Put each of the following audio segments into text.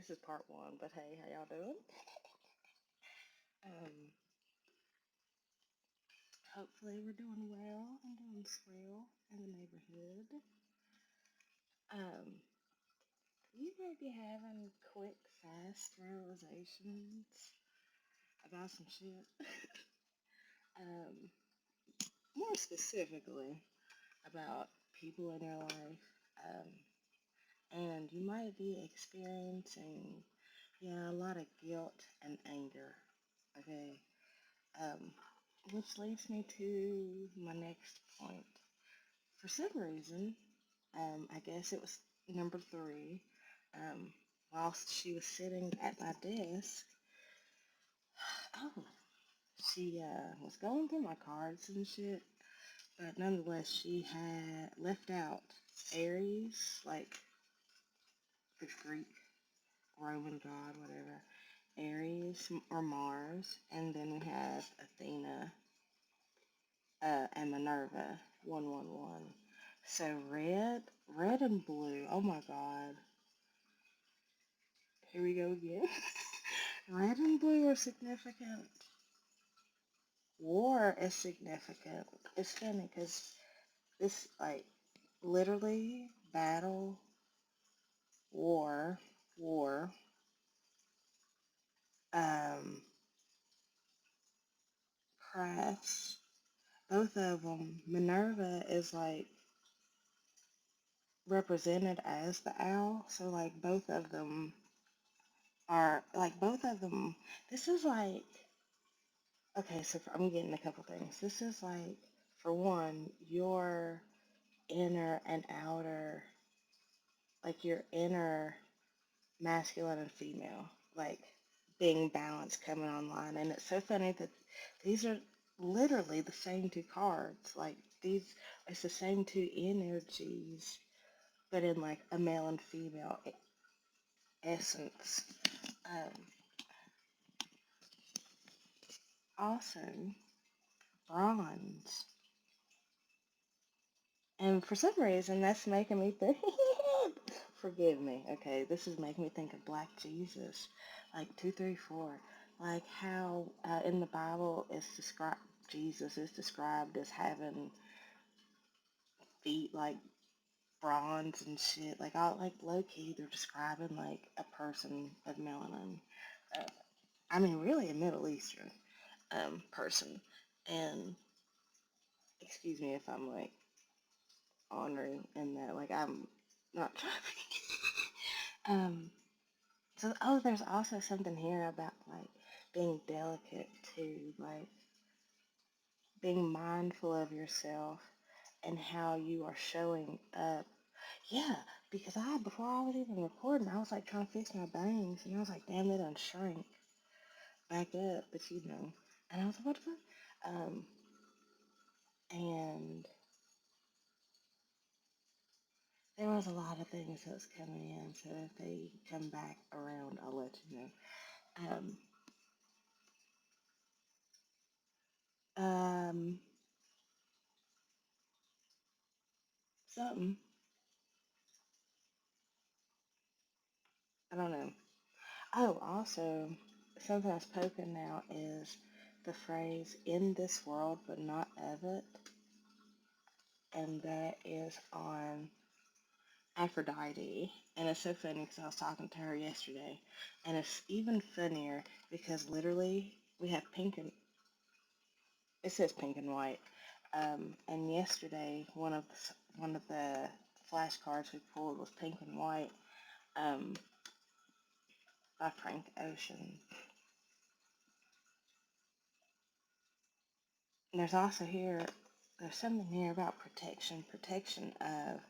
This is part one, but hey, how y'all doing? Um, Hopefully we're doing well and doing swell in the neighborhood. Um, you may be having quick, fast realizations about some shit. um, More specifically about people in your life. Um, and you might be experiencing, yeah, a lot of guilt and anger. Okay. Um, which leads me to my next point. For some reason, I guess it was number three, um, whilst she was sitting at my desk, oh, she was going through my cards and shit, but nonetheless, she had left out Aries, like the Greek, Roman god, whatever, Aries or Mars, and then we have Athena and Minerva, 111. So red and blue. Oh my God. Here we go again. Red and blue are significant. War is significant. It's funny because this, like, literally battle, war, um, crafts. Both of them. Minerva is like represented as the owl, so like both of them. This is like okay. So I'm getting a couple things. This is like for one, your inner and outer, like your inner masculine and female, like being balanced coming online. And it's so funny that these are literally the same two cards. Like these, it's the same two energies, but in like a male and female essence. Um, Also, bronze. And for some reason, that's making me think. Forgive me. Okay, this is making me think of Black Jesus, like 234, like how in the Bible it's described. Jesus is described as having feet like bronze and shit. Like all like low key, they're describing like a person of melanin. Uh, I mean, really a Middle Eastern person. And excuse me if I'm like honoring in that. Like I'm not trying. um. So there's also something here about like being delicate too, like being mindful of yourself and how you are showing up. Yeah, because before I was even recording, I was like trying to fix my bangs, and I was like, damn, they done shrink back up, but you know. And I was like, what the fuck? And there was a lot of things that was coming in, so if they come back around, I'll let you know. Um, um, Something. I don't know. Oh, also, something that's poking now is the phrase in this world but not of it, and that is on Aphrodite. And it's so funny because I was talking to her yesterday, and it's even funnier because literally we have pink and it says pink and white. And yesterday, one of the flashcards we pulled was pink and white um, by Frank Ocean. And there's something here about protection of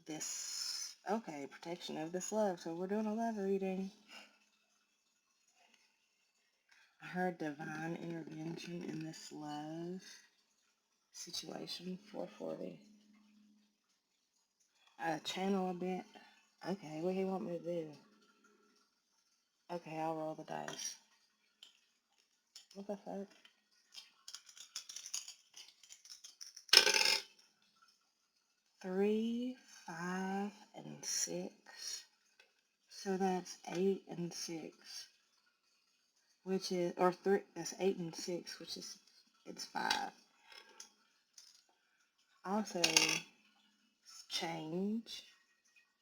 this, okay, protection of this love. So we're doing a love reading. I heard divine intervention in this love situation, 440. Channel a bit. Okay, what do you want me to do? Okay, I'll roll the dice. What the fuck? 3, 5, and 6. So that's 8 and 6, which is, or three, that's 8 and 6, which is, it's 5. Also, change.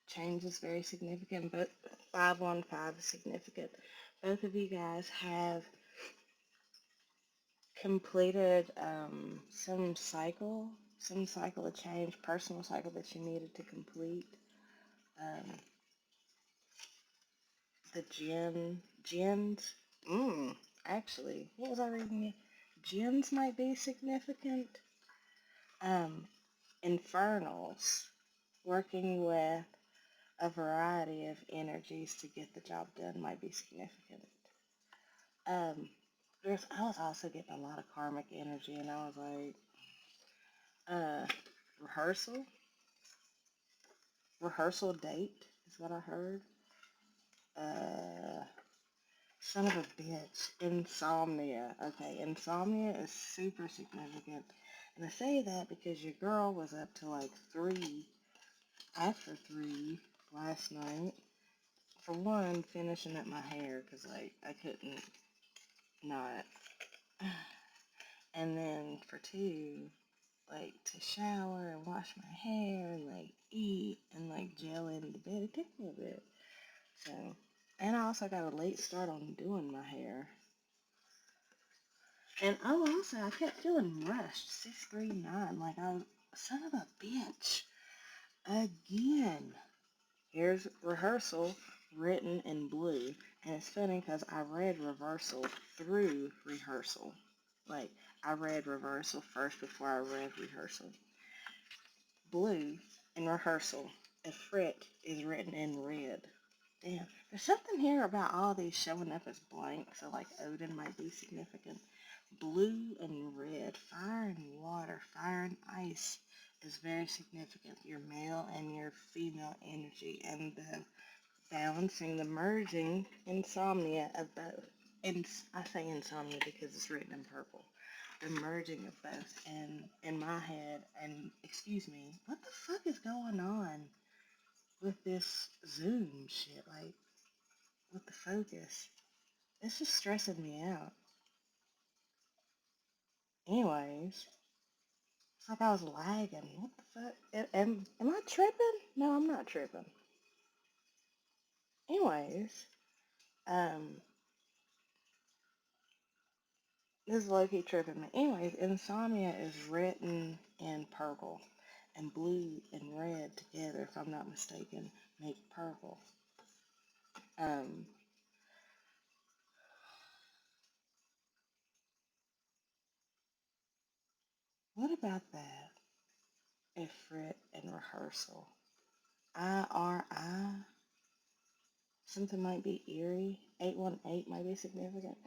Change is very significant, but 515 is significant. Both of you guys have completed some cycle of change, personal cycle that you needed to complete. Um, the gens, actually, what was I reading? Gens might be significant. Um, infernals, working with a variety of energies to get the job done might be significant. Um, I was also getting a lot of karmic energy, and I was like, uh, rehearsal, rehearsal date is what I heard. Uh, son of a bitch, insomnia. Okay, insomnia is super significant, and I say that because your girl was up to like 3, after 3 last night. For one, finishing up my hair because like I couldn't not, and then for 2, like to shower and wash my hair and like eat and like gel into bed. It took me a bit. So, and I also got a late start on doing my hair. And oh, also I kept feeling rushed. 639, like I was, son of a bitch. Again. Here's rehearsal written in blue. And it's funny because I read reversal through rehearsal. Like, I read reversal first before I read rehearsal. Blue in rehearsal. A fret is written in red. Damn. There's something here about all these showing up as blank, so like Odin might be significant. Blue and red. Fire and water. Fire and ice is very significant. Your male and your female energy and the balancing, the merging, insomnia of both. And I say insomnia because it's written in purple. The merging of both. And in my head, and excuse me, what the fuck is going on with this Zoom shit? Like, with the focus. It's just stressing me out. Anyways, it's like I was lagging. What the fuck? Am I tripping? No, I'm not tripping. Anyways, um, this is low-key tripping me. Anyways, insomnia is written in purple, and blue and red together, if I'm not mistaken, make purple. Um, what about that? Ifrit and rehearsal. IRI. Something might be eerie. 818 might be significant.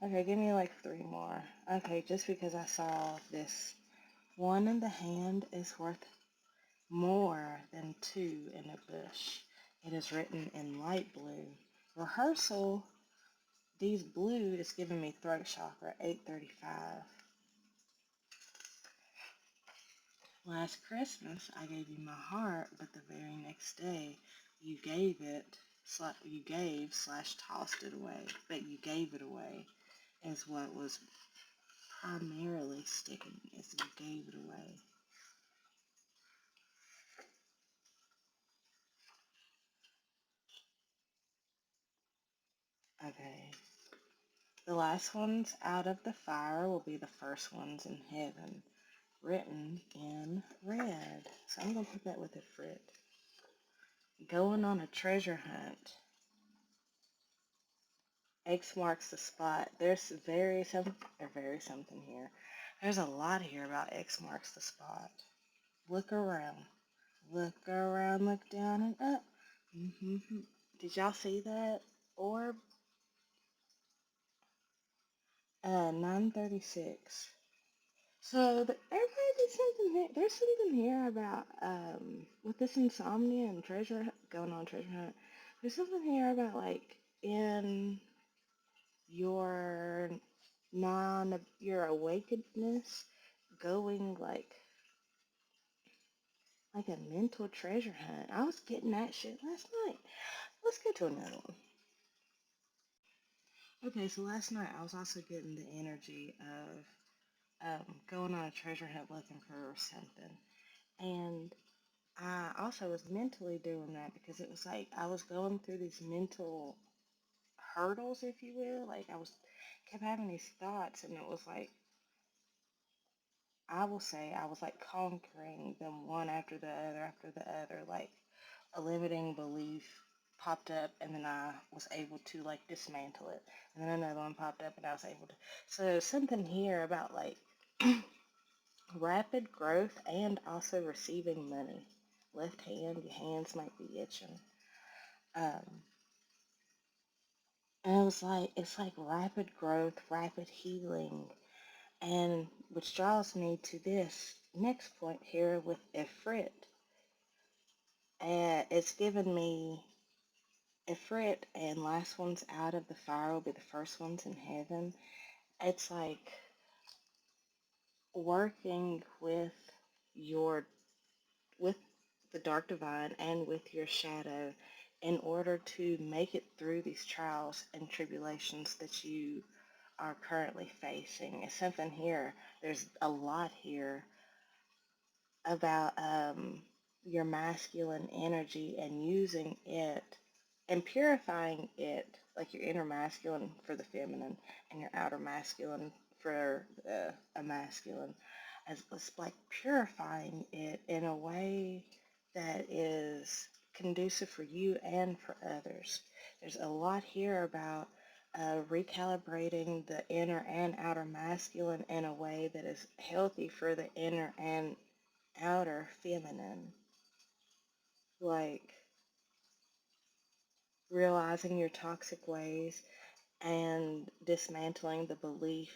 Okay, give me like 3 more. Okay, just because I saw this. 1 in the hand is worth more than 2 in a bush. It is written in light blue. Rehearsal, these blue is giving me throat chakra, 835. Last Christmas, I gave you my heart, but the very next day, you gave it, you gave slash tossed it away, but you gave it away is what was primarily sticking, is you gave it away. Okay. The last ones out of the fire will be the first ones in heaven, written in red. So I'm going to put that with a frit. Going on a treasure hunt. X marks the spot. There's very something here. There's a lot here about X marks the spot. Look around. Look around, look down and up. Did y'all see that orb? 936. So there might be something here. There's something here about with this insomnia and going on treasure hunt. There's something here about like in your your awakenedness going like a mental treasure hunt. I was getting that shit last night. let's get to another one. Okay, so last night I was also getting the energy of going on a treasure hunt looking for something. And I also was mentally doing that because it was like I was going through these mental hurdles, if you will. Like I was kept having these thoughts, and it was like I will say I was like conquering them one after the other. Like a limiting belief popped up, and then I was able to like dismantle it. And then another one popped up, and I was able to. So something here about like rapid growth and also receiving money. Left hand, your hands might be itching. Um, and it was like it's like rapid growth, rapid healing, and which draws me to this next point here with Ifrit. And it's given me Ifrit and last ones out of the fire will be the first ones in heaven. It's like working your with the dark divine and with your shadow in order to make it through these trials and tribulations that you are currently facing. It's something here. There's a lot here about your masculine energy and using it and purifying it, like your inner masculine for the feminine and your outer masculine for a masculine, as it's like purifying it in a way that is conducive for you and for others. There's a lot here about recalibrating the inner and outer masculine in a way that is healthy for the inner and outer feminine, like realizing your toxic ways and dismantling the belief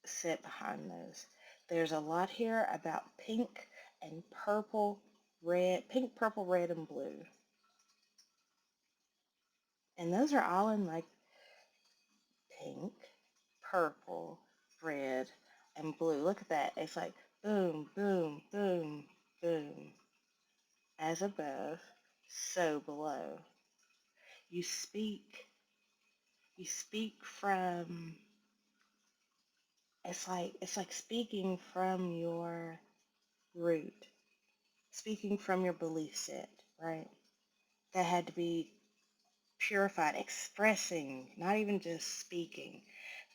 set behind those. There's a lot here about pink and purple, red, pink, purple, red, and blue. And those are all in like pink, purple, red, and blue. Look at that. It's like boom, boom, boom, boom. As above, so below. You speak you speak from it's like speaking from your root, speaking from your belief set, right? That had to be purified, expressing, not even just speaking.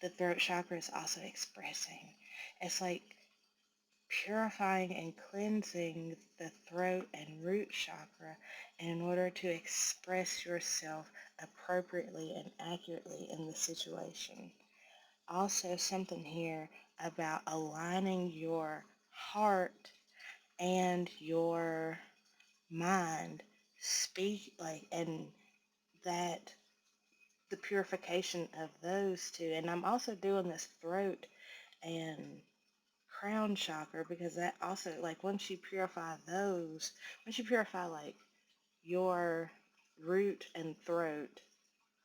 The throat chakra is also expressing. It's like purifying and cleansing the throat and root chakra in order to express yourself appropriately and accurately in the situation. Also something here about aligning your heart and your mind speak like and that the purification of those two. And I'm also doing this throat and crown chakra because that also like once you purify like your root and throat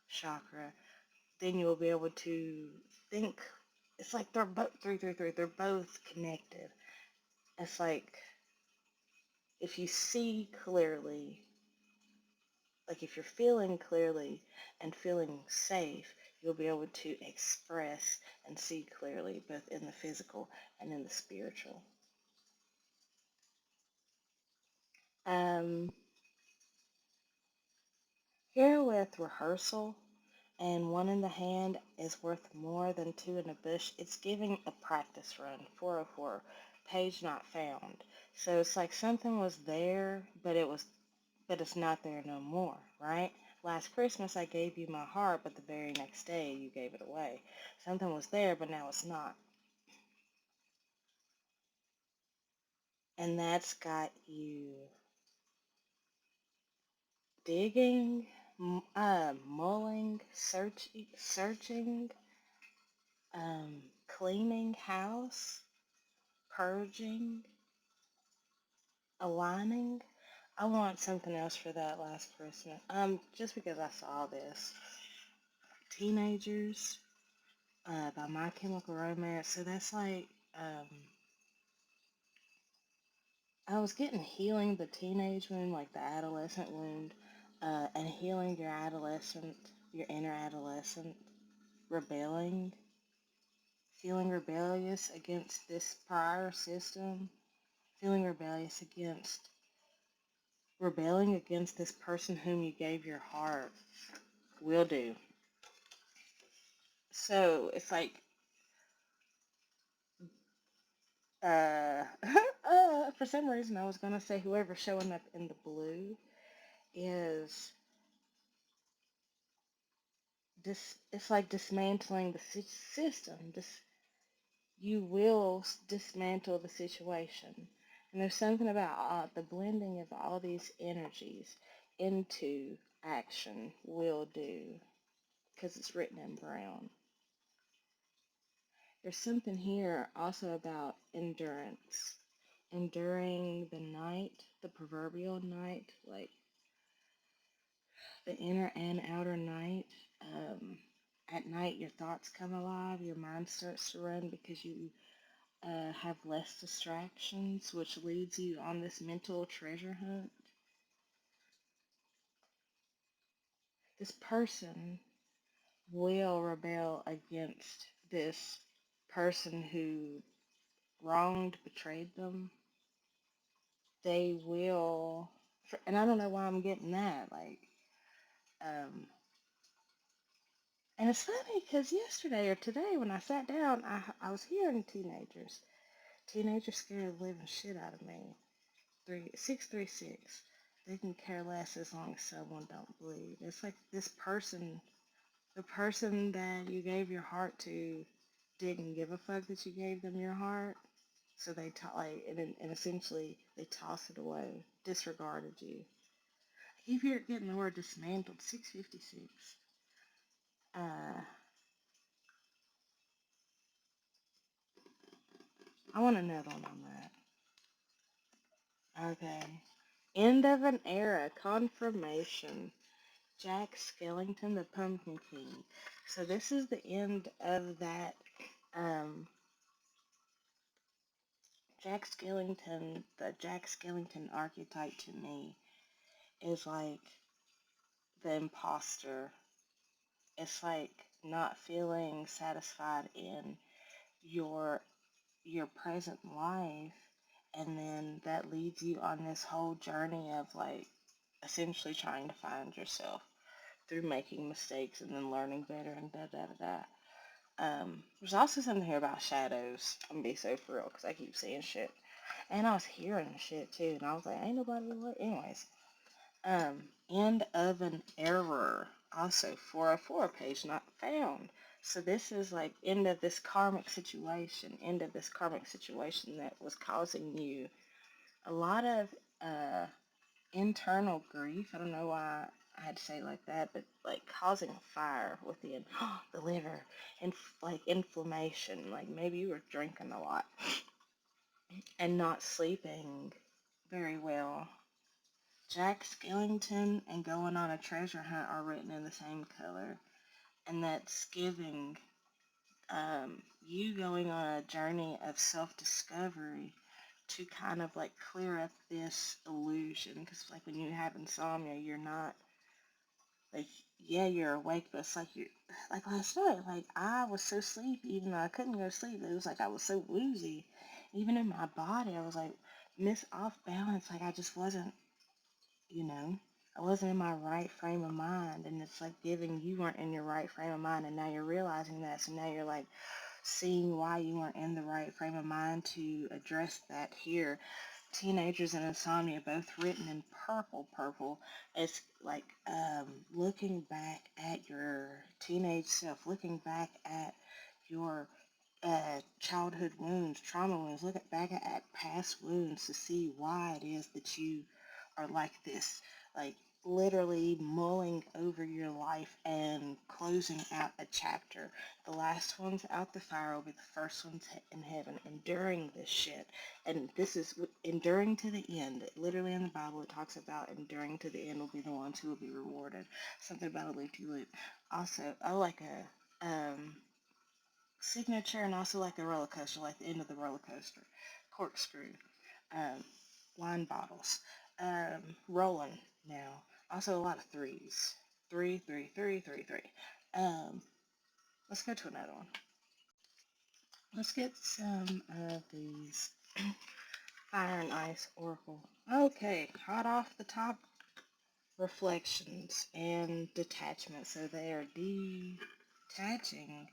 chakra, then you'll be able to think. It's like they're both three. They're both connected. It's like if you see clearly, like if you're feeling clearly and feeling safe, you'll be able to express and see clearly both in the physical and in the spiritual. Um, Here with rehearsal and one in the hand is worth more than two in the bush. It's giving a practice run, 404, page not found. So it's like something was there, but it's not there no more, right? Last Christmas I gave you my heart, but the very next day you gave it away. Something was there, but now it's not. And that's got you digging, mulling, searching, cleaning house, purging, aligning. I want something else for that last Christmas. Just because I saw this. Teenagers, by My Chemical Romance. So that's like, I was getting healing the teenage wound, like the adolescent wound, and healing your inner adolescent, rebelling, feeling rebellious against this prior system, feeling rebelling against this person whom you gave your heart will do. So it's like, uh, for some reason I was going to say whoever's showing up in the blue is it's like dismantling the system. You will dismantle the situation. And there's something about the blending of all these energies into action will do, because it's written in brown. There's something here also about endurance. Enduring the night, the proverbial night, like the inner and outer night. At night, your thoughts come alive, your mind starts to run because you have less distractions, which leads you on this mental treasure hunt. This person will rebel against this person who wronged, betrayed them. They will, and I don't know why I'm getting that, like, and it's funny because yesterday or today when I sat down, I was hearing teenagers. Teenagers scared the living shit out of me. 636. They can care less as long as someone don't bleed. It's like this person, the person that you gave your heart to, didn't give a fuck that you gave them your heart. So they and essentially they tossed it away, disregarded you. I keep getting the word dismantled. 656. I want another one on that. Okay. End of an era. Confirmation. Jack Skellington, the Pumpkin King. So this is the end of that. Um, the Jack Skellington archetype to me is like the imposter. It's like not feeling satisfied in your your present life, and then that leads you on this whole journey of like essentially trying to find yourself through making mistakes and then learning better and da da da da. There's also something here about shadows. I'm gonna be so for real because I keep seeing shit, and I was hearing shit too, and I was like, ain't nobody what. Anyways, end of an error. Also, 404 page not found. So this is like end of this karmic situation. End of this karmic situation that was causing you a lot of uh, internal grief. I don't know why I had to say it like that, but like causing a fire within the liver and like inflammation. Like maybe you were drinking a lot and not sleeping very well. Jack Skellington and going on a treasure hunt are written in the same color, and that's giving you going on a journey of self-discovery to kind of like clear up this illusion. Because like when you have insomnia, you're not like, yeah, you're awake, but it's like you like last night, like I was so sleepy, even though I couldn't go to sleep. It was like I was so woozy, even in my body. I was like off balance, like I just wasn't, you know, I wasn't in my right frame of mind. And it's like giving you weren't in your right frame of mind, and now you're realizing that. So now you're like seeing why you weren't in the right frame of mind to address that here. Teenagers and Insomnia, both written in purple. It's like looking back at your teenage self, looking back at your childhood wounds, trauma wounds, look back at past wounds to see why it is that you are like this. Like literally mulling over your life and closing out a chapter. The last one's out the fire will be the first one's in heaven, enduring this shit. And this is enduring to the end. Literally in the Bible, it talks about enduring to the end will be the ones who will be rewarded. Something about a loop-de-loop. Also, I like a signature and also like a roller coaster, like the end of the roller coaster. Corkscrew. Um, wine bottles. Rolling now. Also, a lot of threes. Three, three, three, three, three. Let's go to another one. Let's get some of these Fire and Ice Oracle. Okay, hot off the top, reflections and detachment. So they are detaching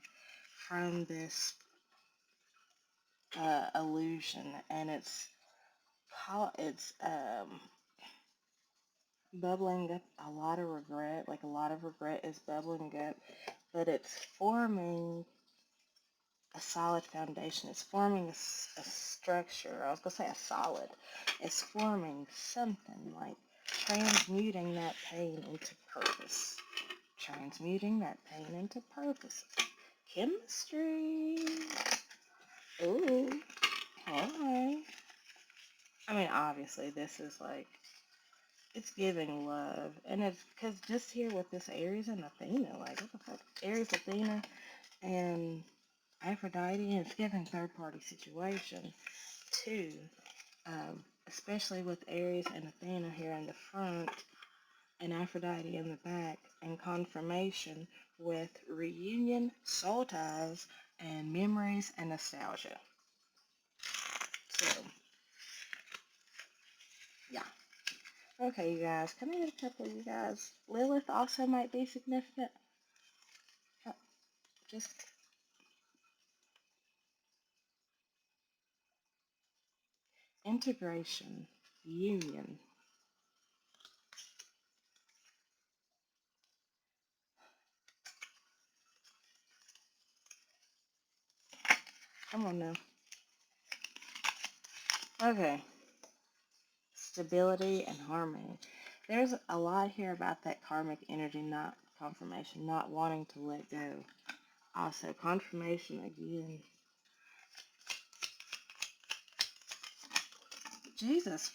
from this illusion, and it's bubbling up a lot of regret. Like a lot of regret is bubbling up, but it's forming a solid foundation. It's forming a structure. I was going to say a solid. It's forming something like transmuting that pain into purpose. Transmuting that pain into purpose. Chemistry. Ooh. Alright. I mean, obviously, this is like, it's giving love. And it's because just here with this Aries and Athena, like, what the fuck? Aries, Athena, and Aphrodite, and it's giving third party situation too. Especially with Aries and Athena here in the front and Aphrodite in the back, and confirmation with reunion, soul ties, and memories and nostalgia. So, yeah. Okay, you guys, can I get a couple of you guys? Lilith also might be significant. Just integration, union. Come on now. Okay. Stability and harmony. There's a lot here about that karmic energy, not confirmation, not wanting to let go. Also, confirmation again. Jesus.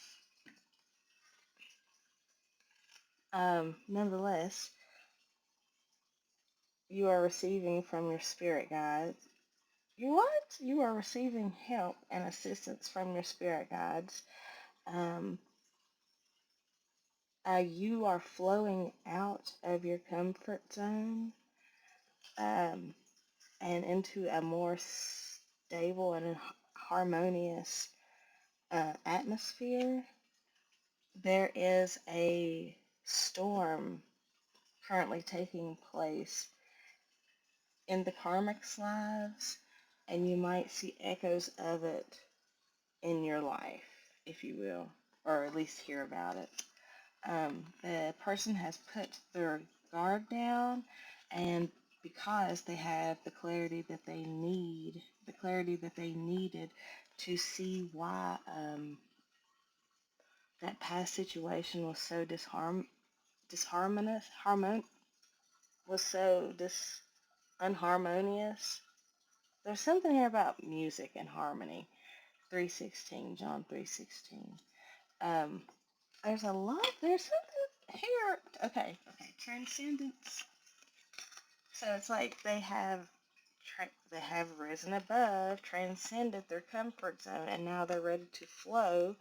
Nonetheless, you are receiving from your spirit guides. You what? You are receiving help and assistance from your spirit guides. Um, you are flowing out of your comfort zone um, and into a more stable and harmonious atmosphere. There is a storm currently taking place in the karmic's lives, and you might see echoes of it in your life, if you will, or at least hear about it. The person has put their guard down, and because they have the clarity that they need, the clarity that they needed to see why that past situation was so disharmonious, was so unharmonious. There's something here about music and harmony. 3:16, John 3:16. Um, there's something here. Okay, transcendence. So it's like they have risen above, transcended their comfort zone, and now they're ready to flow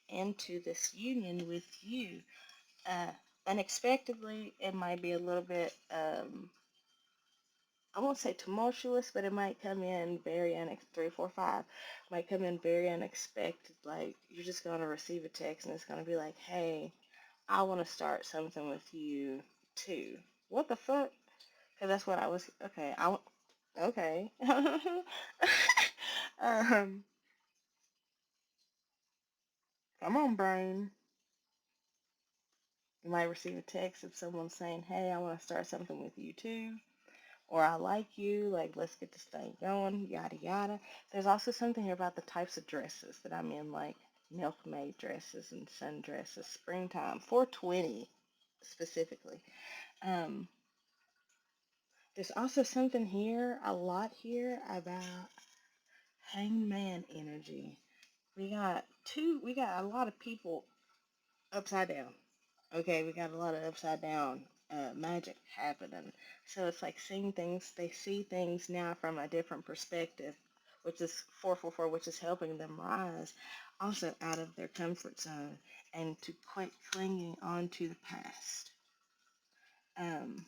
into this union with you. Uh, Unexpectedly, it might be a little bit, I won't say tumultuous, but it might come in very 3, 4, 5, might come in very unexpected. Like you're just gonna receive a text and it's gonna be like, "Hey, I want to start something with you too." What the fuck? Cause that's what I was. Okay, okay. um, Come on, brain. You might receive a text of someone saying, "Hey, I want to start something with you too," or "I like you, like let's get this thing going," yada yada. There's also something here about the types of dresses that I'm in, like milkmaid dresses and sundresses, springtime, 420 specifically. Um, there's also something here, a lot here about hangman energy. We got a lot of people upside down. Okay, we got a lot of upside down magic happening. So it's like seeing things, they see things now from a different perspective, which is 444, which is helping them rise also out of their comfort zone and to quit clinging on to the past. Um,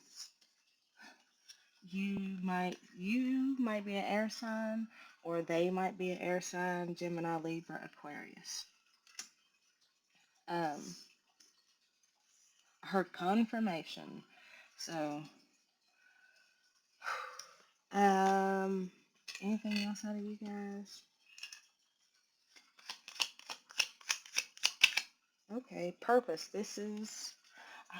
you might be an air sign, or they might be an air sign, Gemini, Libra, Aquarius. Um, her confirmation. So, um, anything else out of you guys? Okay, purpose.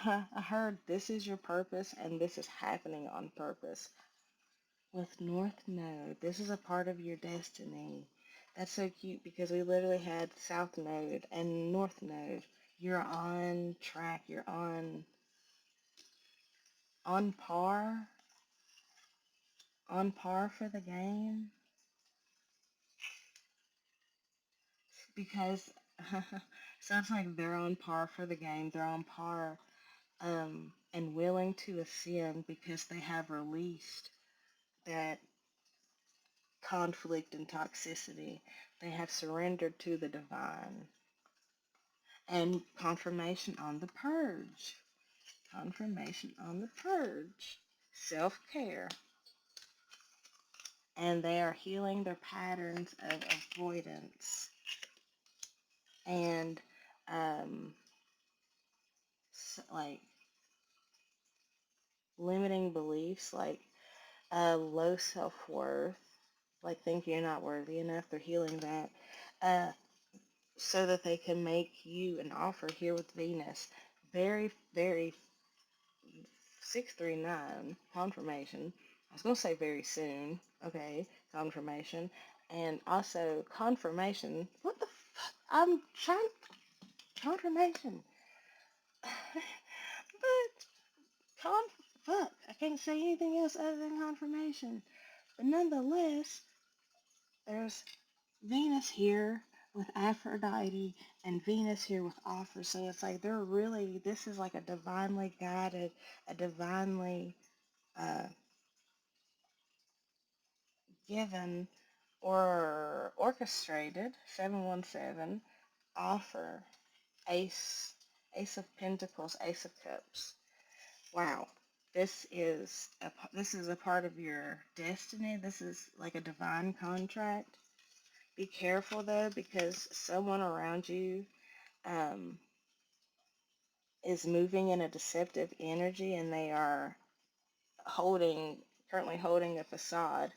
I heard this is your purpose, and this is happening on purpose. With North Node, this is a part of your destiny. That's so cute because we literally had South Node and North Node. You're on track. You're on par, on par for the game because sounds like they're on par for the game. They're on par, and willing to ascend because they have released that conflict and toxicity. They have surrendered to the divine. And confirmation on the purge. Confirmation on the purge. Self-care. And they are healing their patterns of avoidance and like limiting beliefs, like low self-worth, like thinking you're not worthy enough. They're healing that uh, so that they can make you an offer here with Venus. Very, very 639 confirmation. I was going to say very soon. Okay, confirmation. And also confirmation. What the fuck? I'm trying. Confirmation. but con. Fuck. I can't say anything else other than confirmation. But nonetheless, there's Venus here with Aphrodite and Venus here with offers. So it's like they're really, this is like a divinely guided, a divinely uh, given or orchestrated 717 offer. Ace of Pentacles, Ace of Cups. Wow. This is a part of your destiny. This is like a divine contract. Be careful though, because someone around you um, is moving in a deceptive energy, and they are currently holding a facade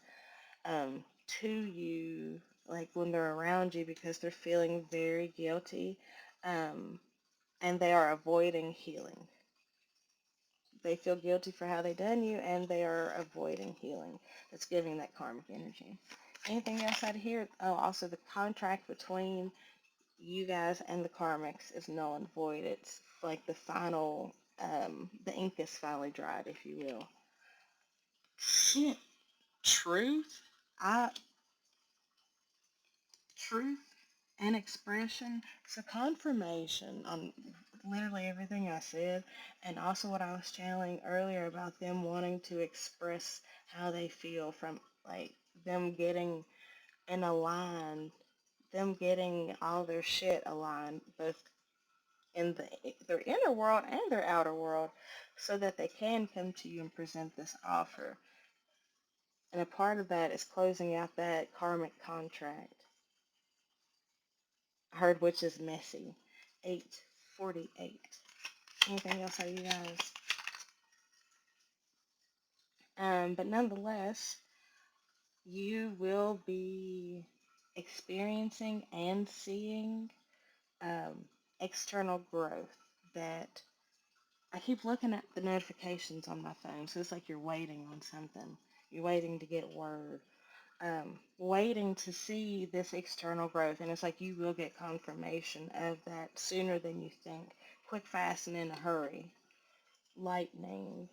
to you, like when they're around you, because they're feeling very guilty, um, and they are avoiding healing. They feel guilty for how they done you, and they are avoiding healing. That's giving that karmic energy. Anything else out of here? Oh, also the contract between you guys and the karmics is null and void. It's like the final, the ink is finally dried, if you will. Shit. Truth? I Truth and expression. So confirmation on literally everything I said, and also what I was channeling earlier about them wanting to express how they feel, from like them getting in a line, them getting all their shit aligned, both in their inner world and their outer world, so that they can come to you and present this offer. And a part of that is closing out that karmic contract. I heard which is messy. 848. Anything else out of you guys? But nonetheless, you will be experiencing and seeing um, external growth that I keep looking at the notifications on my phone. So it's like you're waiting on something. You're waiting to get word. Waiting to see this external growth. And it's like you will get confirmation of that sooner than you think. Quick, fast, and in a hurry. Lightning.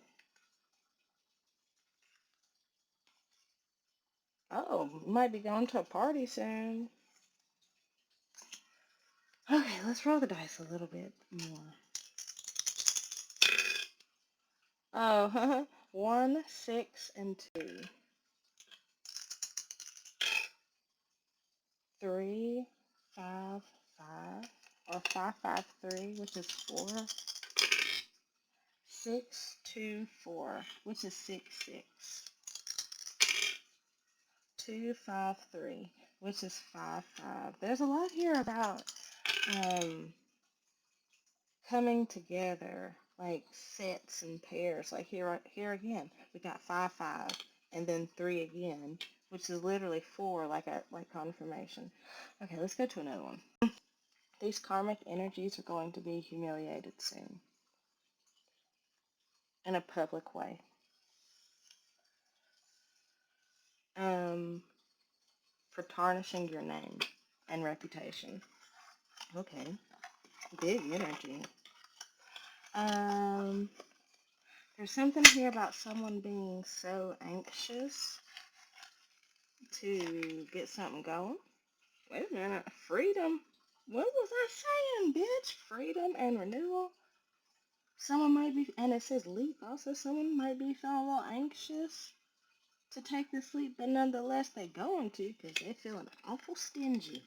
Oh, might be going to a party soon. Okay, let's roll the dice a little bit more. Oh, 1, 6, and 2. 3, 5, 5. Or 5, 5, 3, which is 4. 624, which is 66. 253, which is 55. There's a lot here about um, coming together, like sets and pairs. Like here again, we got 55, and then 3 again, which is literally 4, like confirmation. Okay, let's go to another one. These karmic energies are going to be humiliated soon, in a public way. For tarnishing your name and reputation. Okay, big energy. There's something here about someone being so anxious to get something going. Wait a minute, freedom. What was I saying, bitch? Freedom and renewal. Someone might be, and it says leap also, someone might be feeling a little anxious to take this leap, but nonetheless they going to because they're feeling awful stingy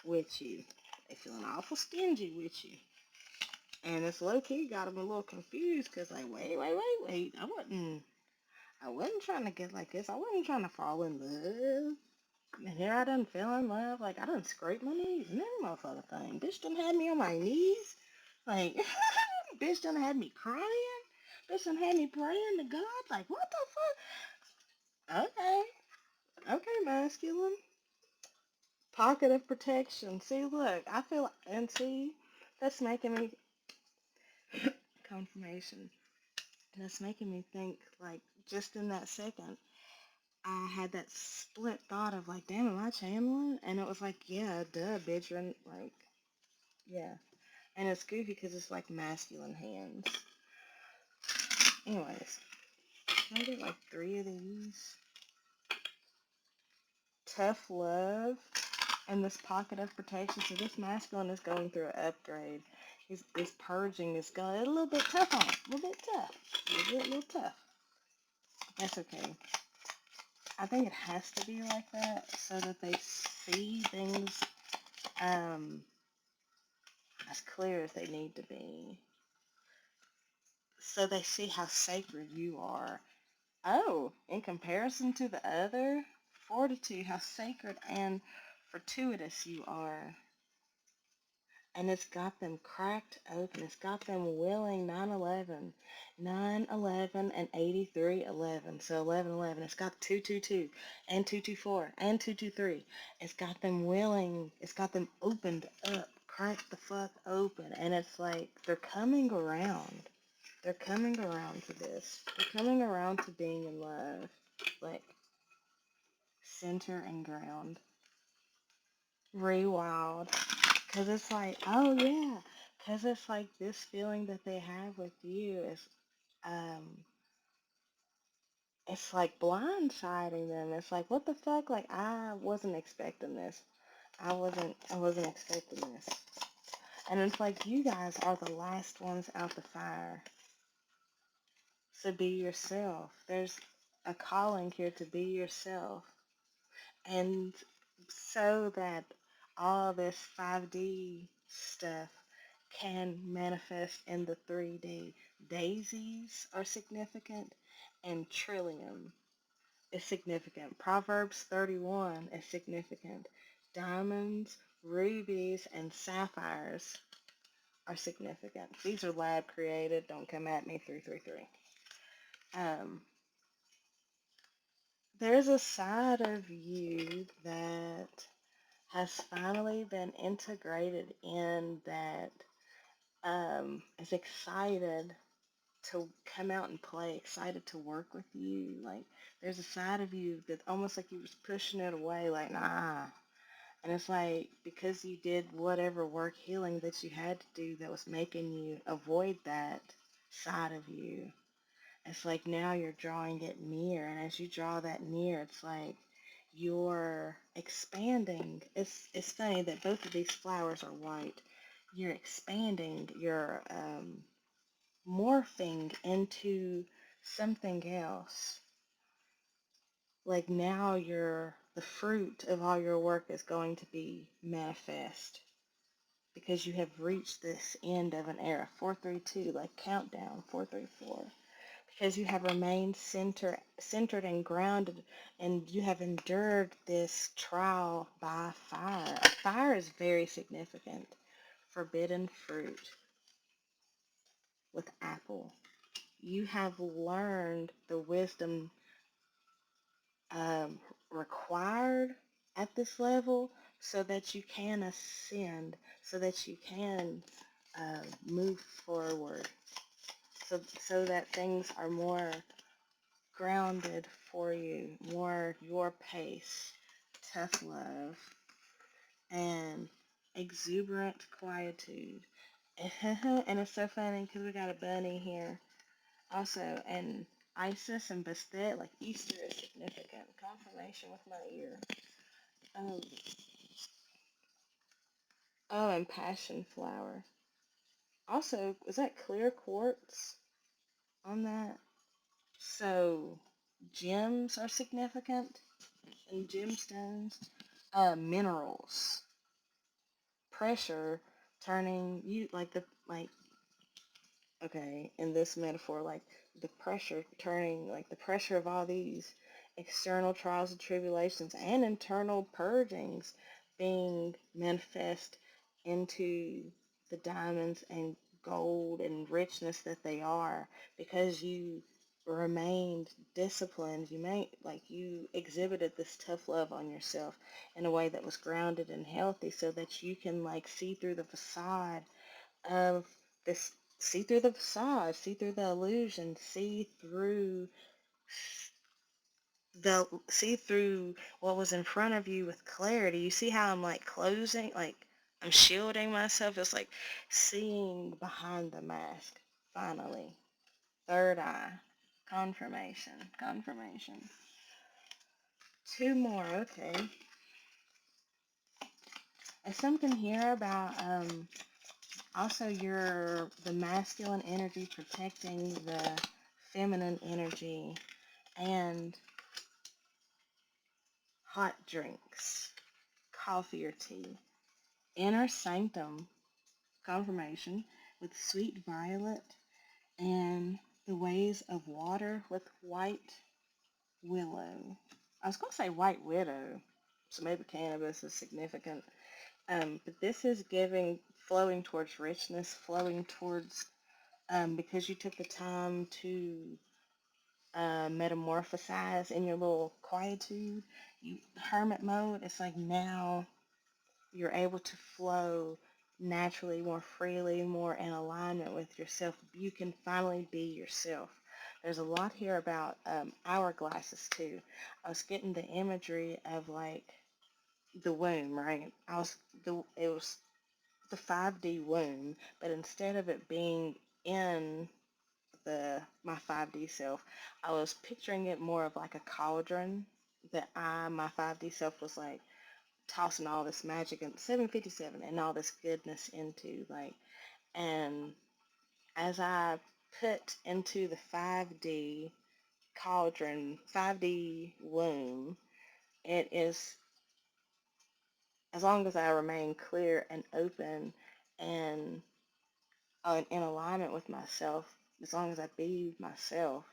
with you. They feeling awful stingy with you. And it's low-key got them a little confused because like, wait. I wasn't trying to get like this. I wasn't trying to fall in love. And here I done fell in love. Like, I done scraped my knees and every motherfucker thing. Bitch done had me on my knees. Like, bitch done had me crying. Bitch done had me praying to God. Like, what the fuck? Okay. Okay, masculine. Pocket of protection. See, look, I feel, and see, that's making me, confirmation. That's making me think, like, just in that second, I had that split thought of, like, damn, am I channeling? And it was like, yeah, duh, bitch, you're like, yeah. And it's goofy because it's, like, masculine hands. Anyways, can I get, like, 3 of these? Tough love. And this pocket of protection. So this masculine is going through an upgrade. He's purging. Is going a little bit tough on it. A little bit tough. A little tough. That's okay. I think it has to be like that so that they see things as clear as they need to be. So they see how sacred you are. Oh, in comparison to the other, fortitude, how sacred and fortuitous you are. And it's got them cracked open. It's got them willing 9/11, 9/11 and 83/11. So 11/11. It's got 222 and 224 and 223. It's got them willing. It's got them opened up, cracked the fuck open. And it's like they're coming around. They're coming around to this. They're coming around to being in love. Like center and ground. Rewild. Because it's like, oh yeah. Because it's like this feeling that they have with you is, um, it's like blindsiding them. It's like, what the fuck? Like, I wasn't expecting this. I wasn't expecting this. And it's like, you guys are the last ones out the fire. So be yourself. There's a calling here to be yourself. And so that all this 5D stuff can manifest in the 3D. Daisies are significant, and trillium is significant. Proverbs 31 is significant. Diamonds, rubies, and sapphires are significant. These are lab created. Don't come at me, 333. Um, there's a side of you that has finally been integrated in that is excited to come out and play, excited to work with you. Like, there's a side of you that almost like you was pushing it away, like, nah. And it's like, because you did whatever work healing that you had to do that was making you avoid that side of you, it's like now you're drawing it near. And as you draw that near, it's like you're expanding. It's funny that both of these flowers are white. You're expanding, you're morphing into something else. Like now the fruit of all your work is going to be manifest. because you have reached this end of an era. 432, like countdown, 434. Because you have remained centered and grounded, and you have endured this trial by fire. Fire is very significant. Forbidden fruit with apple. You have learned the wisdom um, required at this level so that you can ascend, so that you can move forward, so that things are more grounded for you, more your pace, tough love, and exuberant quietude. And it's so funny because we got a bunny here also, and Isis and Bastet, like Easter is significant. Confirmation with my ear. Um, oh, and passion flower. Also, is that clear quartz on that? So, gems are significant and gemstones. Minerals. Pressure turning you like the like okay, in this metaphor, like the pressure turning, like the pressure of all these external trials and tribulations and internal purgings being manifest into the diamonds and gold and richness that they are because you remained disciplined. You exhibited this tough love on yourself in a way that was grounded and healthy so that you can like see through the facade of this, see through the illusion, see through what was in front of you with clarity. You see how I'm like closing, like I'm shielding myself. It's like seeing behind the mask. Finally, third eye, confirmation. Two more, okay. There's something here about also the masculine energy protecting the feminine energy and hot drinks, coffee or tea. Inner sanctum, confirmation, with sweet violet and the ways of water with white willow. I was going to say white widow, so maybe cannabis is significant. But this is flowing towards richness, flowing towards, because you took the time to metamorphosize in your little quietude, hermit mode. It's like now you're able to flow naturally, more freely, more in alignment with yourself. You can finally be yourself. There's a lot here about hourglasses too. I was getting the imagery of like the womb, right? It was the 5D womb, but instead of it being in my 5D self, I was picturing it more of like a cauldron that my 5D self was like tossing all this magic and 757 and all this goodness into like, and as I put into the 5D cauldron, 5D womb, it is, as long as I remain clear and open and in alignment with myself, as long as I be myself,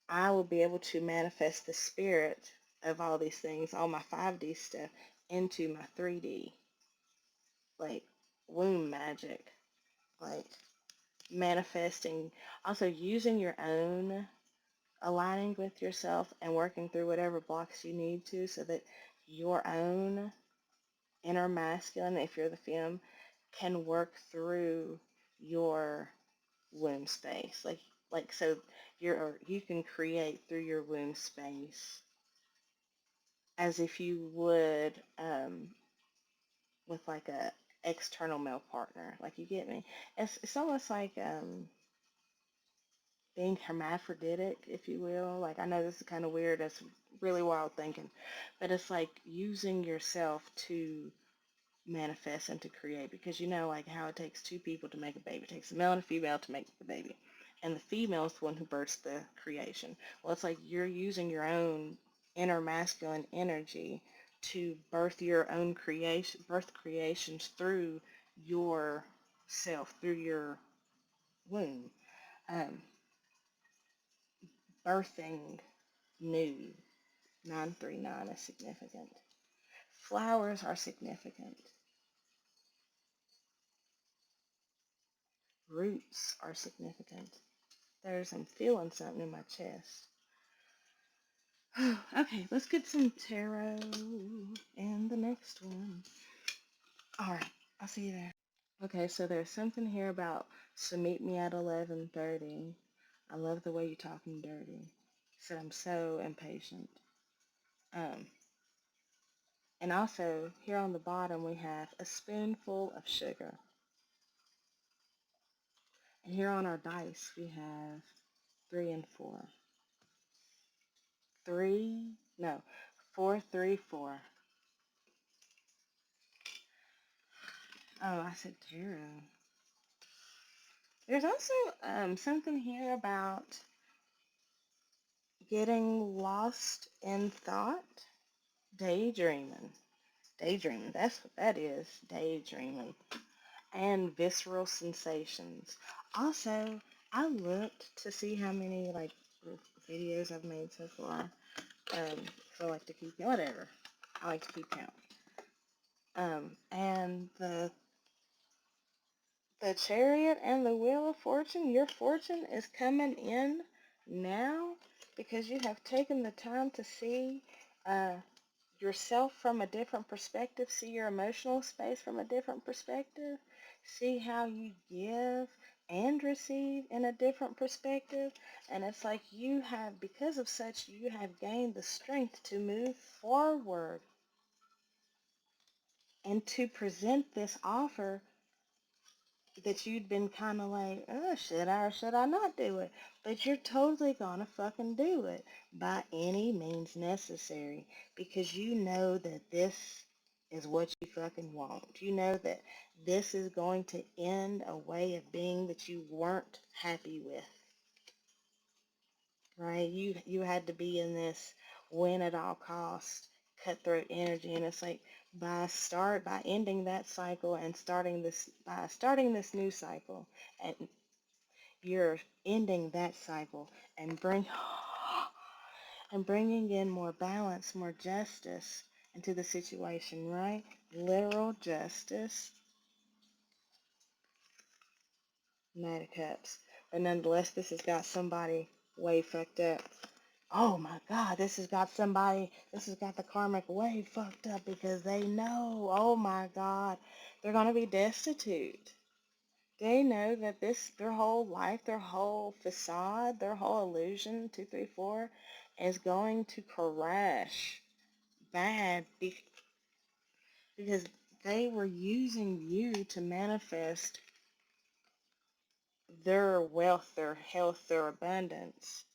I will be able to manifest the spirit of all these things, all my 5D stuff, into my 3D, like womb magic, like manifesting, also using your own, aligning with yourself and working through whatever blocks you need to so that your own inner masculine, if you're the femme, can work through your womb space. Like so you can create through your womb space as if you would with like a external male partner. Like you get me? It's almost like being hermaphroditic, if you will. Like I know this is kind of weird. That's really wild thinking, but it's like using yourself to manifest and to create, because you know like how it takes two people to make a baby. It takes a male and a female to make the baby, and the female is the one who births the creation. Well, it's like you're using your own inner masculine energy to birth your own creation, birth creations through your self, through your womb. Um, Birthing new, 939 is significant. Flowers are significant. Roots are significant. I'm feeling something in my chest. Okay, let's get some tarot in the next one. Alright, I'll see you there. Okay, so there's something here about, so meet me at 11:30. I love the way you talking dirty. Said I'm so impatient. Um, and also, here on the bottom we have a spoonful of sugar. And here on our dice we have 3 and 4. 3, no, 4, 3, 4. Oh, I said tarot. There's also something here about getting lost in thought, daydreaming. Daydreaming, that's what that is, daydreaming. And visceral sensations. Also, I looked to see how many like videos I've made so far. So I like to keep whatever. I like to keep count. And the Chariot and the Wheel of Fortune, your fortune is coming in now because you have taken the time to see uh, yourself from a different perspective, see your emotional space from a different perspective, see how you give and receive in a different perspective. And it's like you have, because of such, you have gained the strength to move forward and to present this offer that you'd been kind of like, oh, should I or should I not do it? But you're totally gonna fucking do it by any means necessary because you know that this is what you fucking want. You know that this is going to end a way of being that you weren't happy with, right? You had to be in this win at all costs, cutthroat energy, and it's like by ending that cycle and starting this new cycle, and you're ending that cycle and bringing in more balance, more justice into the situation, right? Literal justice, Knight of Cups. But nonetheless, this has got somebody way fucked up. Oh my God, this has got the karmic way fucked up because they know, oh my God, they're going to be destitute. They know that their whole life, their whole facade, their whole illusion, 234, is going to crash bad because they were using you to manifest their wealth, their health, their abundance.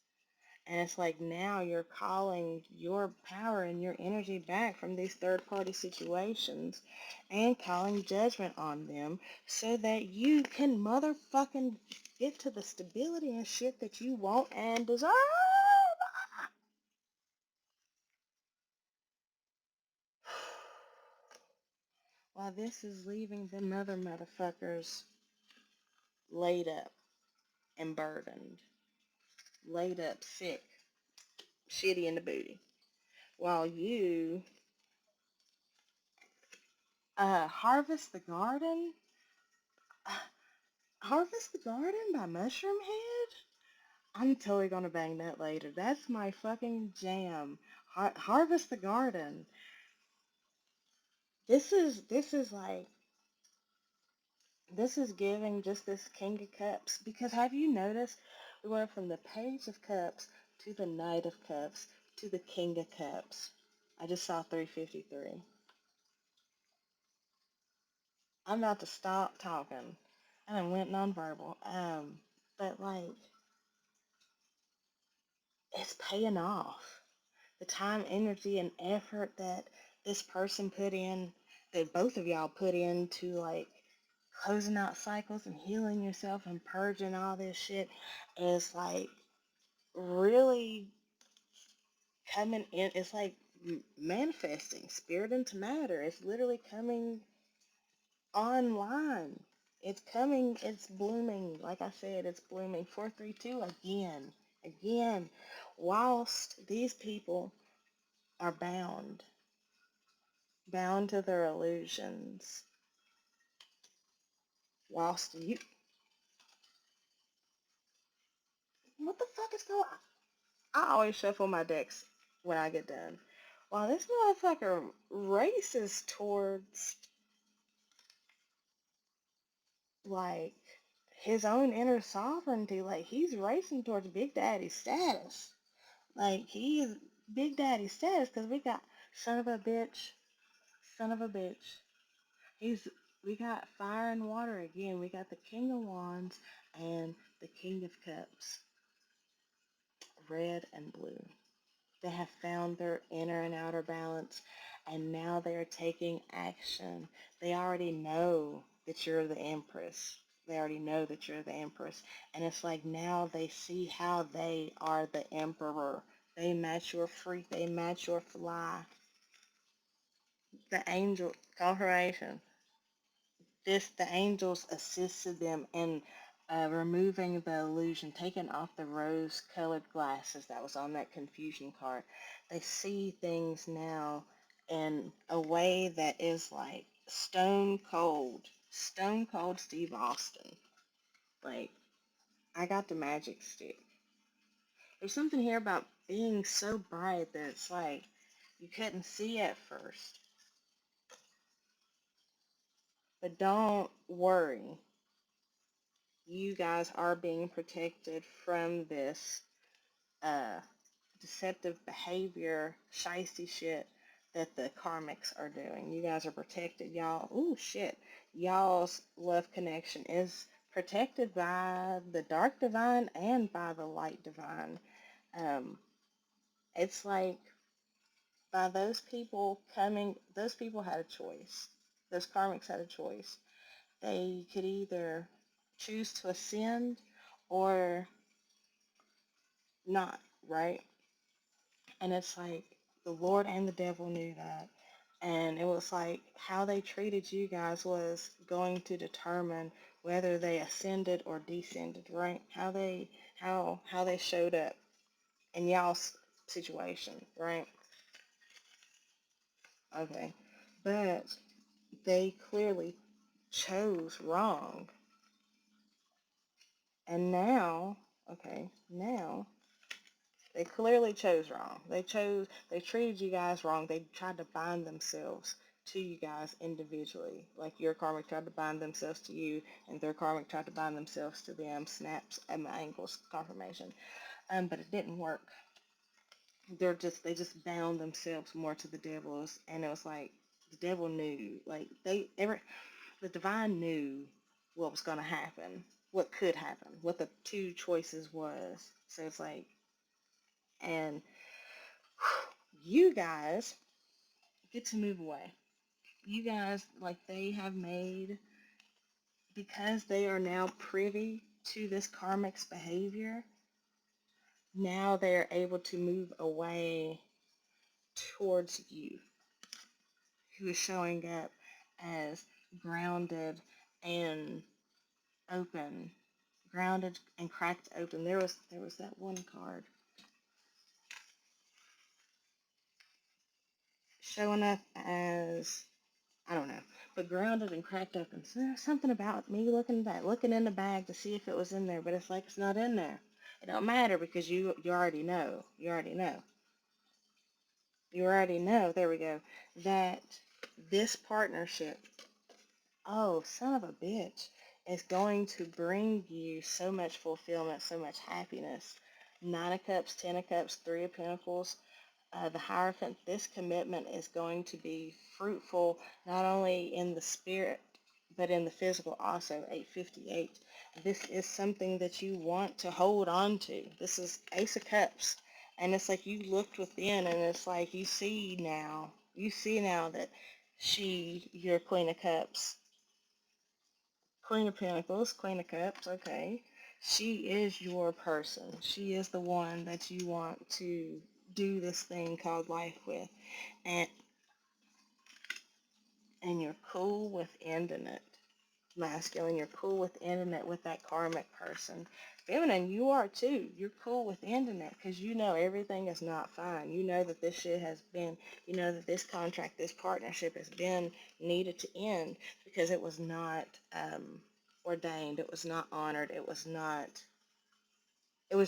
And it's like now you're calling your power and your energy back from these third party situations and calling judgment on them so that you can motherfucking get to the stability and shit that you want and deserve. While this is leaving them other motherfuckers laid up and burdened, laid up sick, shitty in the booty. While you harvest the garden. Harvest the Garden by Mushroom Head? I'm totally gonna bang that later. That's my fucking jam. Harvest the Garden. This is giving just this King of Cups because have you noticed we went from the Page of Cups to the Knight of Cups to the King of Cups. I just saw 353. I'm about to stop talking. I done went nonverbal. But like it's paying off. The time, energy, and effort that this person put in, that both of y'all put into like closing out cycles and healing yourself and purging all this shit is like really coming in. It's like manifesting spirit into matter. It's literally coming online. It's coming, it's blooming. Like I said, it's blooming. 432 again. Again. Whilst these people are bound to their illusions. Whilst you, what the fuck is going on? I always shuffle my decks when I get done. While this motherfucker races towards, like, his own inner sovereignty, like, he's racing towards Big Daddy status. Like, he is Big Daddy status because we got son of a bitch, son of a bitch. He's we got fire and water again. We got the King of Wands and the King of Cups, red and blue. They have found their inner and outer balance, and now they are taking action. They already know that you're the Empress. They already know that you're the Empress. And it's like now they see how they are the Emperor. They match your freak. They match your fly. The angel confirmation. The angels assisted them in removing the illusion, taking off the rose-colored glasses that was on that confusion card. They see things now in a way that is like stone cold Steve Austin. Like, I got the magic stick. There's something here about being so bright that it's like you couldn't see at first. But don't worry, you guys are being protected from this uh, deceptive behavior, shisty shit that the karmics are doing. You guys are protected, y'all. Ooh, shit. Y'all's love connection is protected by the dark divine and by the light divine. Um, it's like by those people had a choice. Those karmics had a choice. They could either choose to ascend or not, right? And it's like the Lord and the devil knew that. And it was like how they treated you guys was going to determine whether they ascended or descended, right? How they showed up in y'all's situation, right? Okay. But they clearly chose wrong. And now, okay, now they clearly chose wrong. They treated you guys wrong. They tried to bind themselves to you guys individually. Like your karmic tried to bind themselves to you, and their karmic tried to bind themselves to them. Snaps and angles confirmation. But it didn't work. They just bound themselves more to the devils, and it was like the devil knew. Like the divine knew what was gonna happen, what could happen, what the two choices was. So it's like, and you guys get to move away. You guys, like, they have made, because they are now privy to this karmic's behavior, now they're able to move away towards you, who is showing up as grounded and open, grounded and cracked open. There was that one card showing up as, I don't know, but grounded and cracked open. So there's something about me looking in the bag to see if it was in there, but it's like it's not in there. It don't matter because you already know. You already know. You already know. There we go. That this partnership, oh, son of a bitch, is going to bring you so much fulfillment, so much happiness. Nine of Cups, Ten of Cups, Three of Pentacles, the Hierophant. This commitment is going to be fruitful not only in the spirit but in the physical also. 858. This is something that you want to hold on to. This is Ace of Cups. And it's like you looked within and it's like you see now that your Queen of Cups, Queen of Pentacles, Queen of Cups, okay. She is your person. She is the one that you want to do this thing called life with, and you're cool with ending it. Masculine, you're cool with ending it with that karmic person. Feminine, you are too. You're cool with ending it because you know everything is not fine. You know that this shit has been, you know that this contract, this partnership has been needed to end because it was not ordained. It was not honored. It was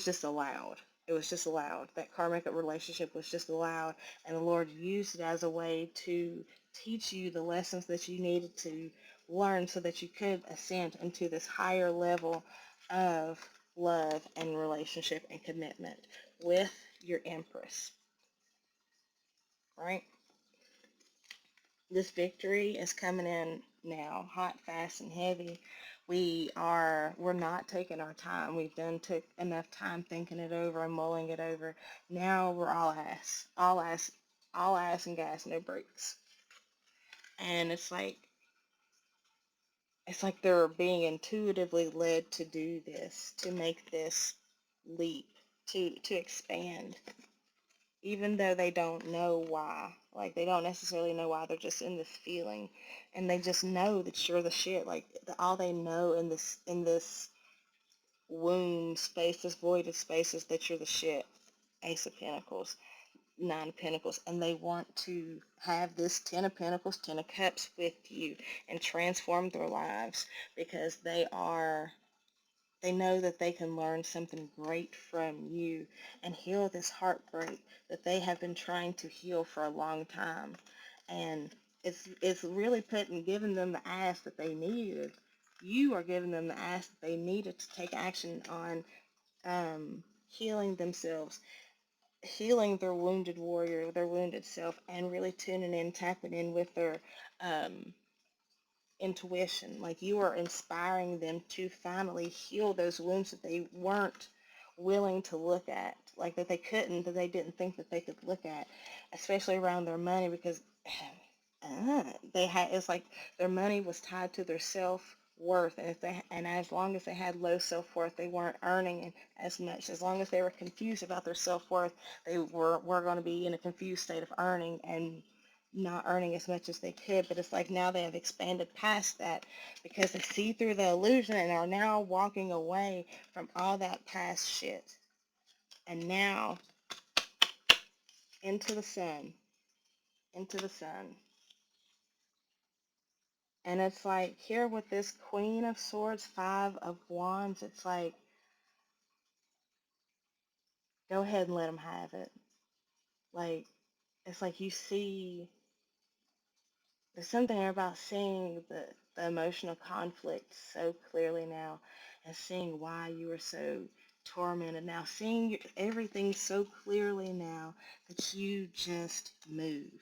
just allowed. It was just allowed. That karmic relationship was just allowed, and the Lord used it as a way to teach you the lessons that you needed to learn so that you could ascend into this higher level of love and relationship and commitment with your Empress, right? This victory is coming in now, hot, fast, and heavy. We're not taking our time. We've took enough time thinking it over and mulling it over. Now we're all ass and gas, no brakes. And it's like they're being intuitively led to do this, to make this leap, to expand, even though they don't know why. Like, they don't necessarily know why. They're just in this feeling, and they just know that you're the shit. Like, all they know in this womb space, this voided space, is that you're the shit. Ace of Pentacles, Nine of Pentacles, and they want to have this Ten of Pentacles, Ten of Cups with you and transform their lives because they know that they can learn something great from you and heal this heartbreak that they have been trying to heal for a long time. And it's really giving them the ask that they needed. You are giving them the ask that they needed to take action on healing themselves, healing their wounded warrior, their wounded self, and really tuning in, tapping in with their um, intuition. Like, you are inspiring them to finally heal those wounds that they weren't willing to look at, like that they couldn't, that they didn't think that they could look at, especially around their money, because it's like their money was tied to their self-worth, and as long as they had low self-worth, they weren't earning as much. As long as they were confused about their self-worth, they were going to be in a confused state of earning and not earning as much as they could. But it's like now they have expanded past that because they see through the illusion and are now walking away from all that past shit, and now into the sun, into the sun. And it's like, here with this Queen of Swords, Five of Wands, it's like, go ahead and let them have it. Like, it's like you see, there's something about seeing the emotional conflict so clearly now, and seeing why you are so tormented now, seeing everything so clearly now that you just move.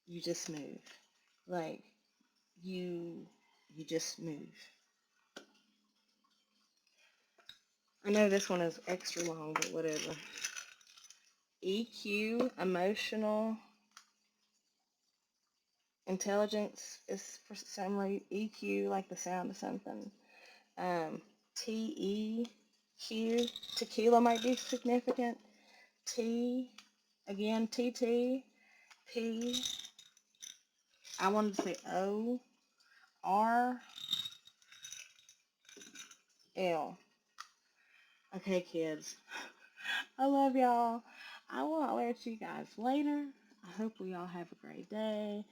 You just move. Like, you just move. I know this one is extra long, but whatever. EQ, emotional intelligence, is for some reason EQ, like the sound of something. TEQ, tequila might be significant. T, again, TT, P, I wanted to say O, R, L. Okay, kids, I love y'all. I will alert you guys later. I hope we all have a great day.